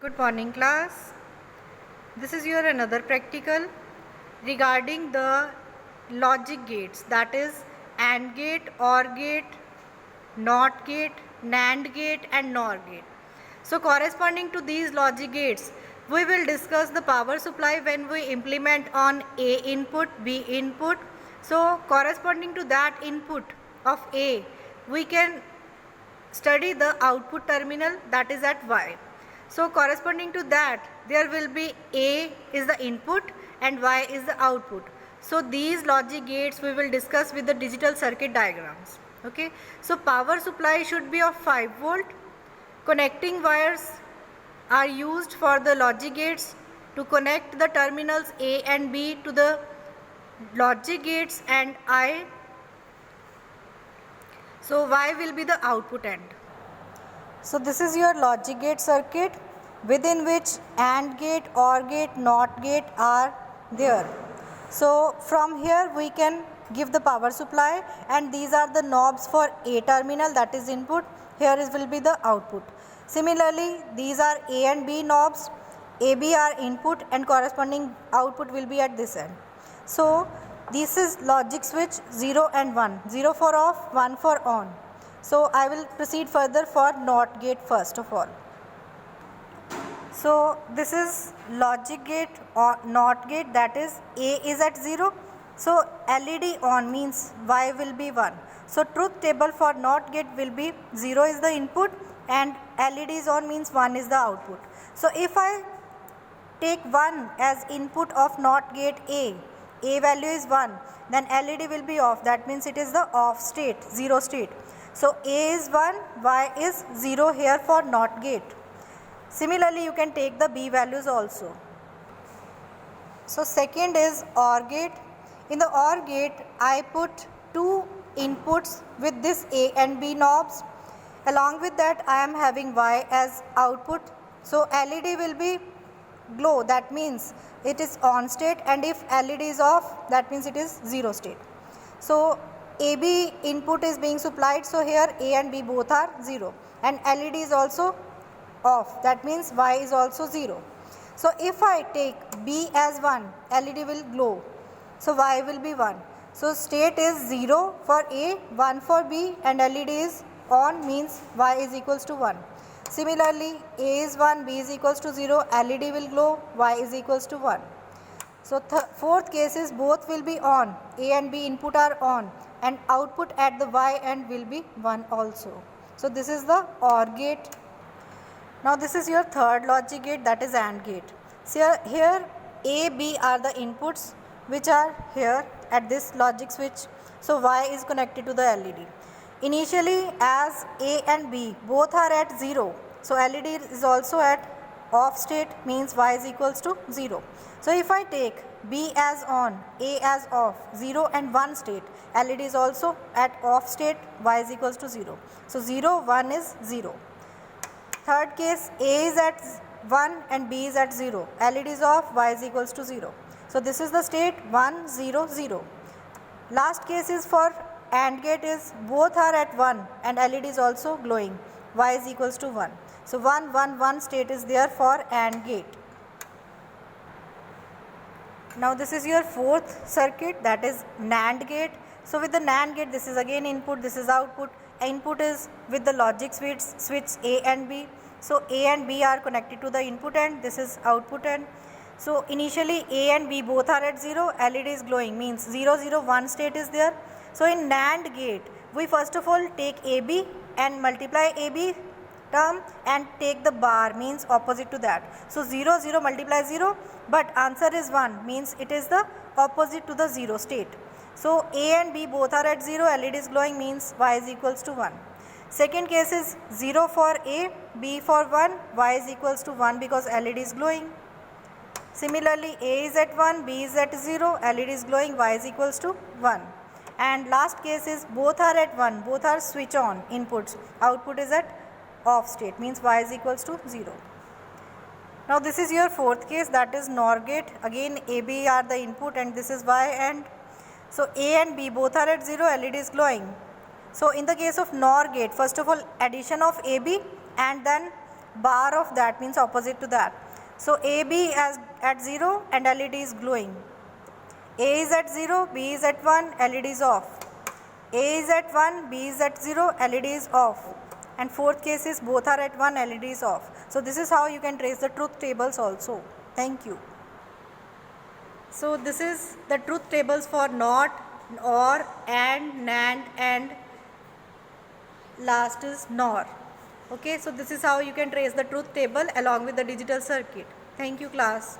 Good morning class. This is your another practical regarding the logic gates, that is AND gate, OR gate, NOT gate, NAND gate and NOR gate. So corresponding to these logic gates, we will discuss the power supply when we implement on A input, B input. So corresponding to that input of A, we can study the output terminal, that is at Y. So corresponding to that, there will be A is the input and Y is the output. So these logic gates we will discuss with the digital circuit diagrams. Okay. So power supply should be of 5 volt. Connecting wires are used for the logic gates to connect the terminals A and B to the logic gates and I. So Y will be the output end. So this is your logic gate circuit within which AND gate, OR gate, NOT gate are there. So from here we can give the power supply, and these are the knobs for A terminal, that is input. Here will be the output. Similarly, these are A and B knobs. AB are input and corresponding output will be at this end. So this is logic switch 0 and 1, 0 for off, 1 for on. So I will proceed further for NOT gate first of all. So this is logic gate or NOT gate, that is A is at 0. So LED on means Y will be 1. So truth table for NOT gate will be 0 is the input and LED is on means 1 is the output. So if I take 1 as input of NOT gate A value is 1, then LED will be off, that means it is the off state, 0 state. So A is 1, Y is 0 here for NOT gate. Similarly, you can take the B values also. So second is OR gate. In the OR gate, I put 2 inputs with this A and B knobs. Along with that, I am having Y as output. So LED will be glow, that means it is on state, and if LED is off, that means it is 0 state. So AB input is being supplied, so here A and B both are 0, and LED is also off, that means Y is also 0. So if I take B as 1, LED will glow, so Y will be 1. So state is 0 for A, 1 for B, and LED is on means Y is equals to 1. Similarly, A is 1, B is equals to 0, LED will glow, Y is equals to 1. So fourth case is both will be on, A and B input are on, and output at the Y end will be 1 also. So this is the OR gate. Now this is your third logic gate, that is AND gate. So here A, B are the inputs which are here at this logic switch. So Y is connected to the LED. Initially, as A and B both are at 0, so LED is also at off state, means Y is equals to 0. So if I take B as on, A as off, 0 and 1 state, LED is also at off state, Y is equals to 0. So 0, 1 is 0. Third case, A is at 1 and B is at 0, LED is off, Y is equals to 0. So this is the state 1, 0, 0. Last case is for AND gate is both are at 1 and LED is also glowing, Y is equals to 1. So 1, 1, 1 state is there for AND gate. Now this is your fourth circuit, that is NAND gate. So with the NAND gate, this is again input, this is output. Input is with the logic switch A and B. So A and B are connected to the input end, this is output end. So initially A and B both are at 0, LED is glowing, means 0, 0, 1 state is there. So in NAND gate, we first of all take AB and multiply AB term and take the bar, means opposite to that. So 0, 0 multiply 0, but answer is 1, means it is the opposite to the 0 state. So A and B both are at 0, LED is glowing, means Y is equals to 1. Second case is 0 for A, B for 1, Y is equals to 1 because LED is glowing. Similarly, A is at 1, B is at 0, LED is glowing, Y is equals to 1. And last case is both are at 1, both are switch on inputs, output is at off state, means Y is equals to 0. Now this is your fourth case, that is NOR gate. Again AB are the input and this is Y end. So A and B both are at 0, LED is glowing. So in the case of NOR gate, first of all addition of AB and then bar of that means opposite to that. So AB as at 0 and LED is glowing. A is at 0, B is at 1, LED is off. A is at 1, B is at 0, LED is off. And fourth case is both are at 1, LED is off. So this is how you can trace the truth tables also. Thank you. So this is the truth tables for NOT, OR, AND, NAND, and last is NOR. Okay, so this is how you can trace the truth table along with the digital circuit. Thank you, class.